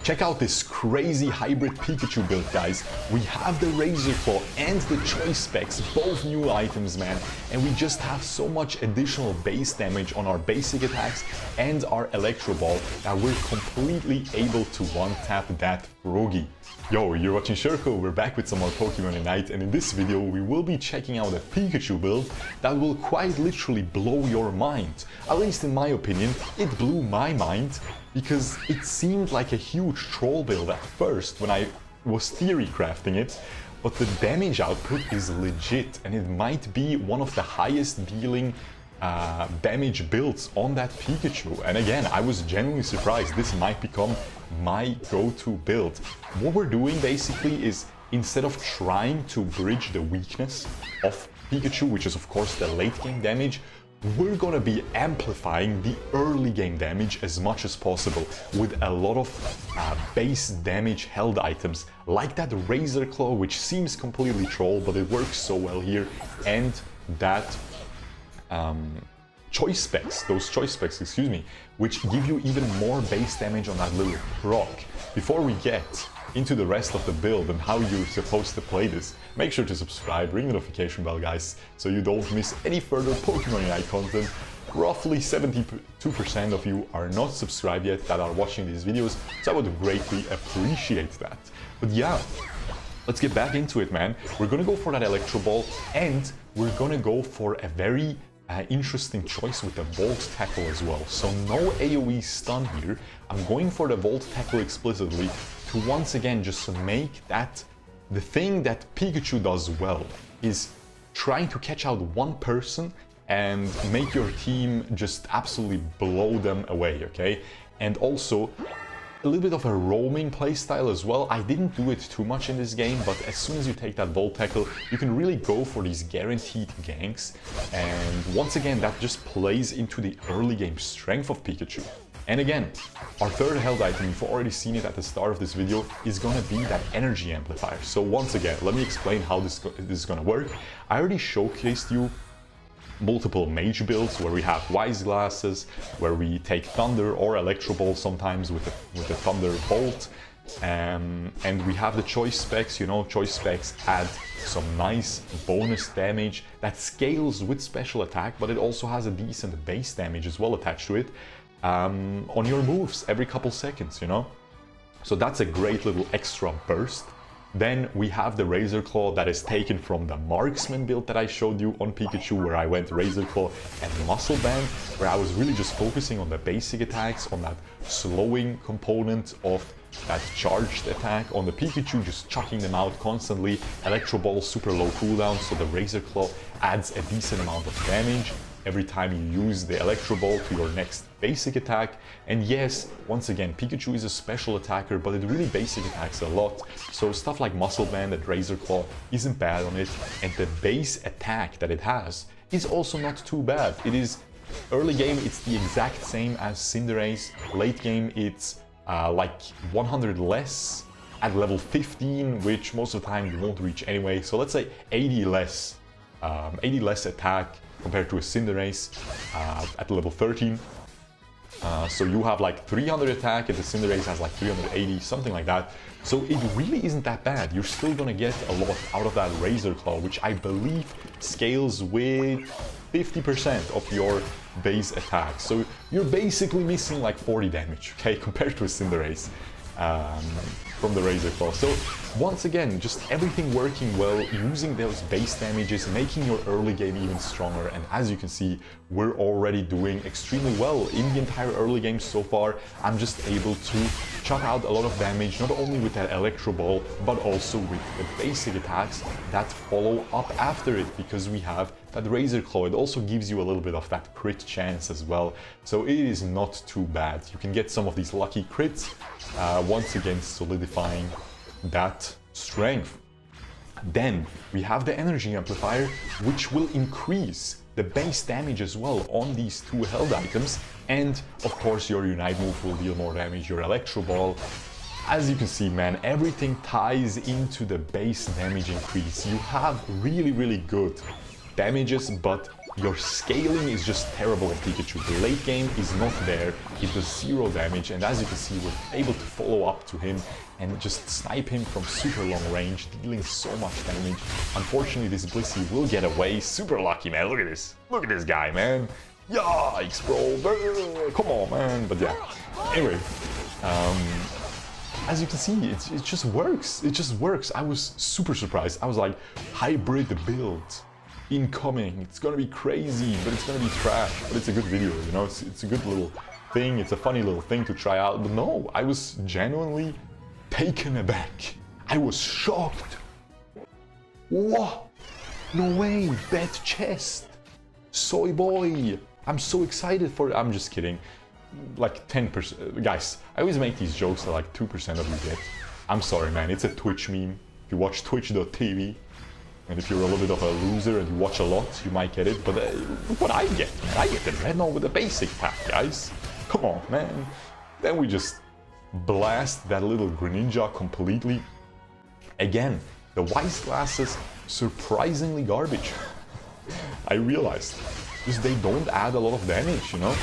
Check out this crazy hybrid Pikachu build, guys. We have the Razor Claw and the Choice Specs, both new items, man. And we just have so much additional base damage on our basic attacks and our Electro Ball that we're completely able to one-tap that Froggy. Yo, you're watching Shurkou, we're back with some more Pokémon Unite, and in this video we will be checking out a Pikachu build that will quite literally blow your mind. At least in my opinion, it blew my mind, because it seemed like a huge troll build at first when I was theory crafting it, but the damage output is legit and it might be one of the highest dealing damage builds on that Pikachu. And again, I was genuinely surprised. This might become my go-to build. What we're doing basically is, instead of trying to bridge the weakness of Pikachu, which is of course the late game damage, we're gonna be amplifying the early game damage as much as possible with a lot of base damage held items, like that Razor Claw, which seems completely troll, but it works so well here, and that Choice Specs, excuse me, which give you even more base damage on that little proc. Before we get into the rest of the build and how you're supposed to play this, make sure to subscribe, ring the notification bell, guys, so you don't miss any further Pokemon Unite content. Roughly 72% of you are not subscribed yet that are watching these videos, so I would greatly appreciate that. But yeah, let's get back into it, man. We're gonna go for that Electro Ball, and we're gonna go for a very interesting choice with the Volt Tackle as well. So no AoE stun here. I'm going for the Volt Tackle explicitly to once again just make that the thing that Pikachu does well, is trying to catch out one person and make your team just absolutely blow them away, okay? And also a little bit of a roaming playstyle as well. I didn't do it too much in this game, but as soon as you take that Volt Tackle, you can really go for these guaranteed ganks. And once again, that just plays into the early game strength of Pikachu. And again, our third held item, you've already seen it at the start of this video, is gonna be that energy amplifier. So once again, let me explain how this is gonna work. I already showcased you multiple mage builds where we have Wise Glasses, where we take Thunder or Electro Ball sometimes with the Thunder Bolt, and we have the Choice Specs. You know, Choice Specs add some nice bonus damage that scales with special attack, but it also has a decent base damage as well attached to it on your moves every couple seconds, you know? So that's a great little extra burst. Then we have the Razor Claw that is taken from the Marksman build that I showed you on Pikachu, where I went Razor Claw and Muscle Band, where I was really just focusing on the basic attacks, on that slowing component of that charged attack on the Pikachu, just chucking them out constantly. Electro Ball, super low cooldown, so the Razor Claw adds a decent amount of damage every time you use the Electro Ball to your next basic attack. And yes, once again, Pikachu is a special attacker, but it really basic attacks a lot. So stuff like Muscle Band and Razor Claw isn't bad on it, and the base attack that it has is also not too bad. It is, early game, it's the exact same as Cinderace. Late game, it's like 100 less at level 15, which most of the time you won't reach anyway. So let's say 80 less attack compared to a Cinderace at level 13. So you have like 300 attack and the Cinderace has like 380, something like that. So it really isn't that bad. You're still gonna get a lot out of that Razor Claw, which I believe scales with 50% of your base attack. So you're basically missing like 40 damage, okay, compared to a Cinderace from the Razor Claw. So once again, just everything working well, using those base damages, making your early game even stronger. And as you can see, we're already doing extremely well in the entire early game so far. I'm just able to chuck out a lot of damage, not only with that Electro Ball, but also with the basic attacks that follow up after it, because we have that Razor Claw. It also gives you a little bit of that crit chance as well. So it is not too bad. You can get some of these lucky crits, once again solidifying that strength. Then we have the energy amplifier, which will increase the base damage as well on these two held items, and of course your Unite move will deal more damage, your Electro Ball. As you can see, man, everything ties into the base damage increase. You have really good damages, but Your scaling is just terrible on Pikachu. The late game is not there, it does 0 damage, and as you can see, we're able to follow up to him and just snipe him from super long range, dealing so much damage. Unfortunately, this Blissey will get away. Super lucky, man. Look at this. Look at this guy, man. Yikes, bro. Come on, man. But yeah. Anyway, as you can see, it just works. It just works. I was super surprised. I was like, hybrid build incoming. It's gonna be crazy, but it's gonna be trash. But it's a good video, you know? It's a good little thing. It's a funny little thing to try out. But no, I was genuinely taken aback. I was shocked. What? No way. Bet chest. Soy boy. I'm so excited for it. I'm just kidding. Like 10%. Guys, I always make these jokes that like 2% of you get. I'm sorry, man. It's a Twitch meme. If you watch twitch.tv, and if you're a little bit of a loser and you watch a lot, you might get it. But look what I get, man. I get the Reno with the basic pack, guys. Come on, man. Then we just blast that little Greninja completely. Again, the Wise Glasses, surprisingly garbage. I realized. Just they don't add a lot of damage, you know?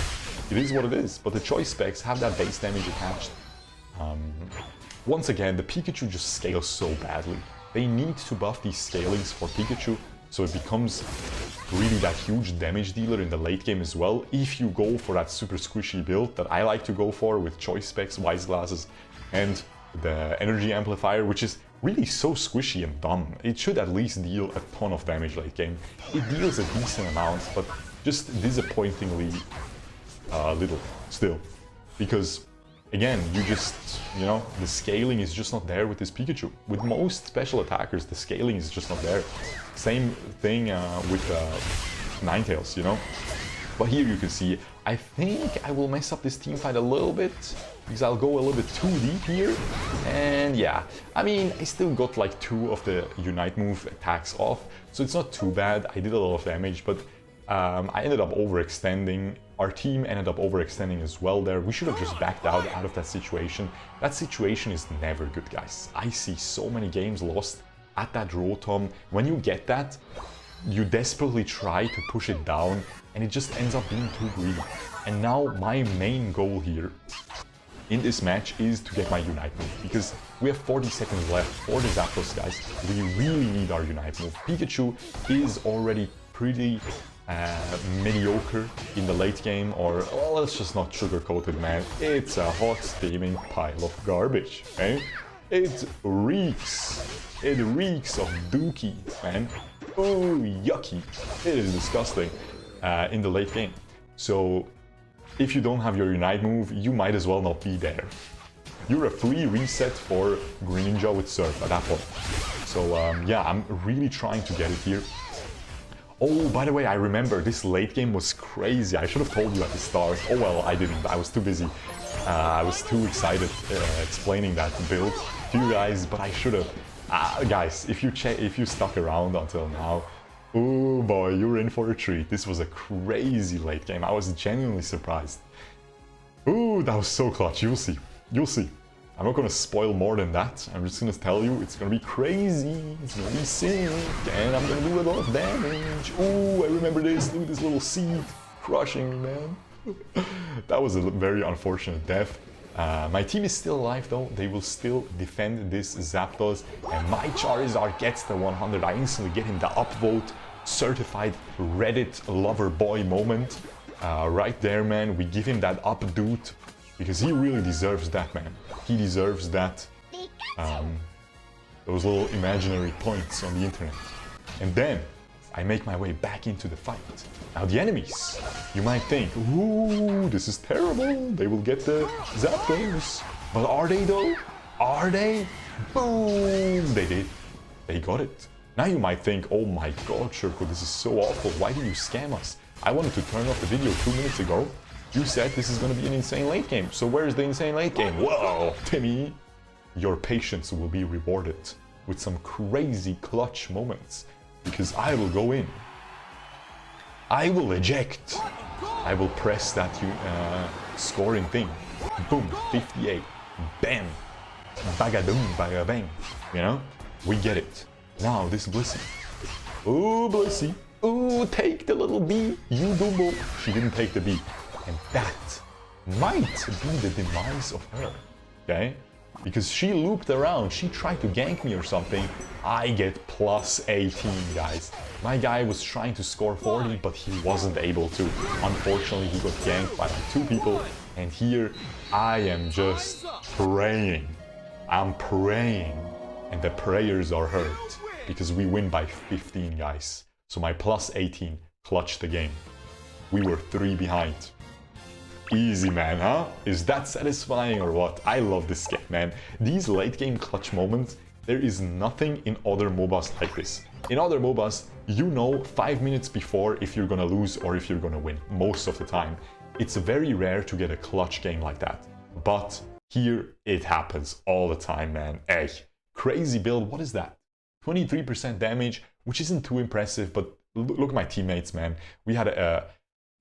It is what it is. But the choice specs have that base damage attached. Once again, the Pikachu just scales so badly. They need to buff these scalings for Pikachu, so it becomes really that huge damage dealer in the late game as well, if you go for that super squishy build that I like to go for with choice specs, Wise Glasses, and the energy amplifier, which is really so squishy and dumb. It should at least deal a ton of damage late game. It deals a decent amount, but just disappointingly little still, because again, you know, the scaling is just not there with this Pikachu. With most special attackers, the scaling is just not there. Same thing with Ninetales, you know? But here you can see, I think I will mess up this team fight a little bit, because I'll go a little bit too deep here. And yeah, I mean, I still got like 2 of the Unite move attacks off, so it's not too bad. I did a lot of damage, but I ended up overextending. Our team ended up overextending as well there. We should have just backed out of that situation. That situation is never good, guys. I see so many games lost at that Rotom. When you get that, you desperately try to push it down, and it just ends up being too greedy. And now my main goal here in this match is to get my Unite move, because we have 40 seconds left for the Zapdos, guys. We really need our Unite move. Pikachu is already pretty mediocre in the late game, or well, let's just not sugarcoat it, man. It's a hot steaming pile of garbage, okay? It reeks of dookie, man. Oh, yucky. It is disgusting in the late game. So if you don't have your Unite move, you might as well not be there. You're a free reset for Greninja with Surf at that point. So yeah, I'm really trying to get it here. Oh, by the way, I remember this late game was crazy. I should have told you at the start. Oh well, I didn't. I was too busy. I was too excited explaining that build to you guys, but I should have. Guys, if you stuck around until now, oh boy, you're in for a treat. This was a crazy late game. I was genuinely surprised. Ooh, that was so clutch. You'll see. You'll see. I'm not gonna spoil more than that. I'm just gonna tell you it's gonna be crazy, it's gonna be sick, and I'm gonna do a lot of damage. Ooh, I remember this. Look at this little seed crushing me, man. That was a very unfortunate death. My team is still alive though. They will still defend this Zapdos, and my Charizard gets the 100. I instantly get him the upvote, certified Reddit lover boy moment. Right there, man. We give him that updoot, because he really deserves that, man. He deserves that, those little imaginary points on the internet. And then, I make my way back into the fight. Now the enemies, you might think, ooh, this is terrible, they will get the Zapdos. But are they though? Are they? Boom! They did. They got it. Now you might think, oh my god, shurkou, this is so awful, why did you scam us? I wanted to turn off the video 2 minutes ago. You said this is going to be an insane late game, so where's the insane late game? Well, Timmy, your patience will be rewarded with some crazy clutch moments, because I will go in. I will eject. I will press that scoring thing. Boom, 58. Bam. Bagadoom, bagabang. You know? We get it. Now, this Blissey. Oh, Blissey. Ooh, take the little B, you Dumbo. She didn't take the B. And that might be the demise of her, okay? Because she looped around, she tried to gank me or something. I get plus 18, guys. My guy was trying to score 40, but he wasn't able to. Unfortunately, he got ganked by like 2 people. And here, I am just praying. I'm praying. And the prayers are heard. Because we win by 15, guys. So my plus 18 clutched the game. We were 3 behind. Easy, man, huh? Is that satisfying or what? I love this game, man. These late game clutch moments, there is nothing in other MOBAs like this. In other MOBAs, you know 5 minutes before if you're gonna lose or if you're gonna win, most of the time. It's very rare to get a clutch game like that. But here, it happens all the time, man. Hey, crazy build, what is that? 23% damage, which isn't too impressive, but look at my teammates, man. We had a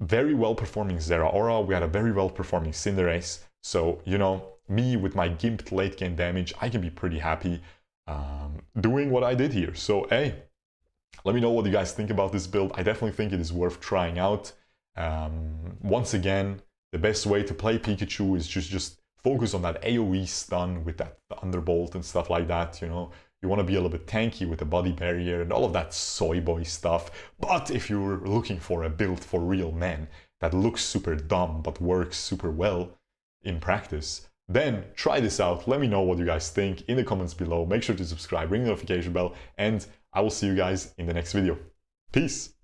very well-performing Zeraora, we had a very well-performing Cinderace, so, you know, me with my gimped late-game damage, I can be pretty happy doing what I did here. So, hey, let me know what you guys think about this build. I definitely think it is worth trying out. Once again, the best way to play Pikachu is just focus on that AoE stun with that Thunderbolt and stuff like that, you know. You want to be a little bit tanky with the body barrier and all of that soy boy stuff. But if you're looking for a build for real men that looks super dumb but works super well in practice, then try this out. Let me know what you guys think in the comments below. Make sure to subscribe, ring the notification bell, and I will see you guys in the next video. Peace!